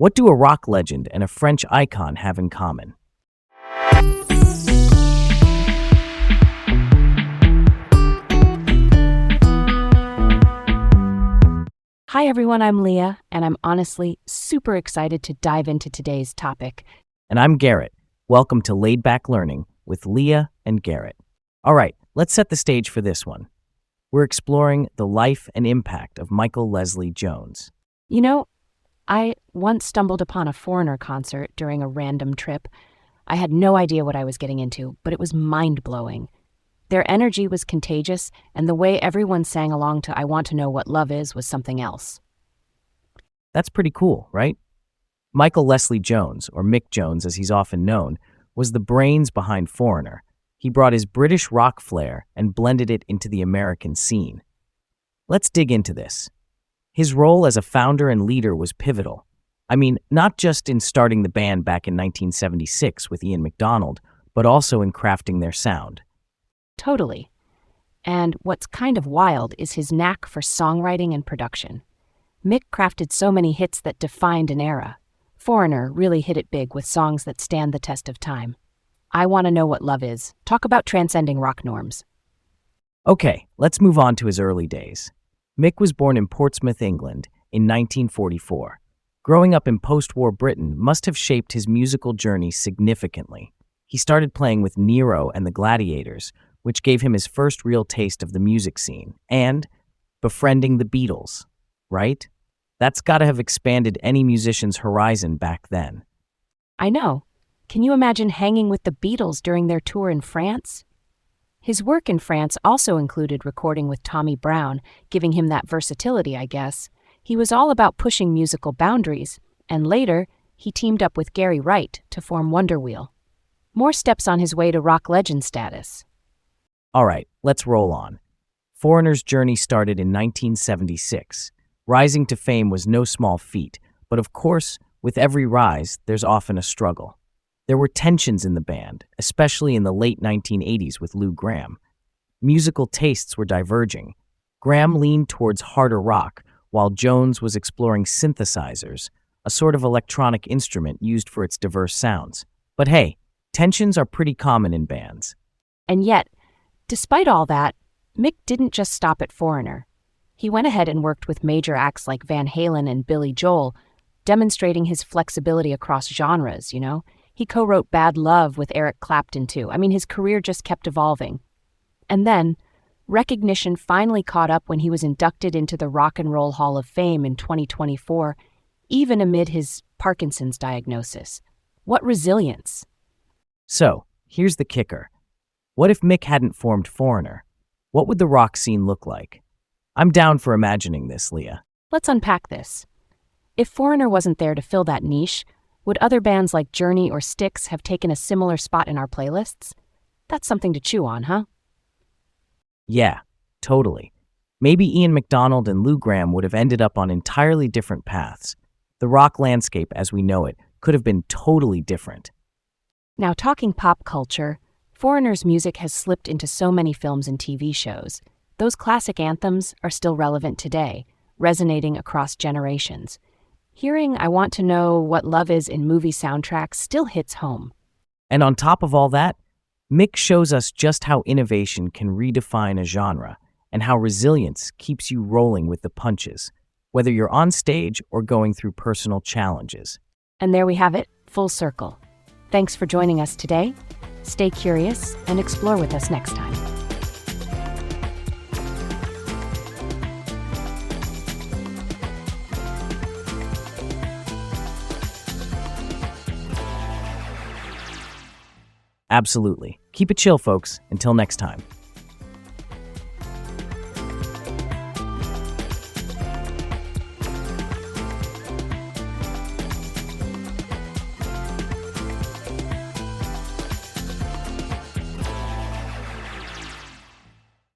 What do a rock legend and a French icon have in common? Hi everyone, I'm Leah, and I'm honestly super excited to dive into today's topic. And I'm Garrett. Welcome to Laid Back Learning with Leah and Garrett. All right, let's set the stage for this one. We're exploring the life and impact of Michael Leslie Jones. You know, I once stumbled upon a Foreigner concert during a random trip. I had no idea what I was getting into, but it was mind-blowing. Their energy was contagious, and the way everyone sang along to I Want to Know What Love Is was something else. That's pretty cool, right? Michael Leslie Jones, or Mick Jones as he's often known, was the brains behind Foreigner. He brought his British rock flair and blended it into the American scene. Let's dig into this. His role as a founder and leader was pivotal. I mean, not just in starting the band back in 1976 with Ian MacDonald, but also in crafting their sound. Totally. And what's kind of wild is his knack for songwriting and production. Mick crafted so many hits that defined an era. Foreigner really hit it big with songs that stand the test of time. I Want to Know What Love Is. Talk about transcending rock norms. Okay, let's move on to his early days. Mick was born in Portsmouth, England, in 1944. Growing up in post-war Britain must have shaped his musical journey significantly. He started playing with Nero and the Gladiators, which gave him his first real taste of the music scene, and befriending the Beatles, right? That's gotta have expanded any musician's horizon back then. I know. Can you imagine hanging with the Beatles during their tour in France? His work in France also included recording with Tommy Brown, giving him that versatility, I guess. He was all about pushing musical boundaries, and later, he teamed up with Gary Wright to form Wonderwheel. More steps on his way to rock legend status. All right, let's roll on. Foreigner's journey started in 1976. Rising to fame was no small feat, but of course, with every rise, there's often a struggle. There were tensions in the band, especially in the late 1980s with Lou Gramm. Musical tastes were diverging. Gramm leaned towards harder rock, while Jones was exploring synthesizers, a sort of electronic instrument used for its diverse sounds. But hey, tensions are pretty common in bands. And yet, despite all that, Mick didn't just stop at Foreigner. He went ahead and worked with major acts like Van Halen and Billy Joel, demonstrating his flexibility across genres, you know? He co-wrote Bad Love with Eric Clapton, too. I mean, his career just kept evolving. And then, recognition finally caught up when he was inducted into the Rock and Roll Hall of Fame in 2024, even amid his Parkinson's diagnosis. What resilience! So, here's the kicker. What if Mick hadn't formed Foreigner? What would the rock scene look like? I'm down for imagining this, Leah. Let's unpack this. If Foreigner wasn't there to fill that niche, would other bands like Journey or Styx have taken a similar spot in our playlists? That's something to chew on, huh? Yeah, totally. Maybe Ian MacDonald and Lou Gramm would have ended up on entirely different paths. The rock landscape as we know it could have been totally different. Now, talking pop culture, Foreigner's music has slipped into so many films and TV shows. Those classic anthems are still relevant today, resonating across generations. Hearing I Want to Know What Love Is in movie soundtracks still hits home. And on top of all that, Mick shows us just how innovation can redefine a genre and how resilience keeps you rolling with the punches, whether you're on stage or going through personal challenges. And there we have it, full circle. Thanks for joining us today. Stay curious and explore with us next time. Absolutely. Keep it chill, folks. Until next time.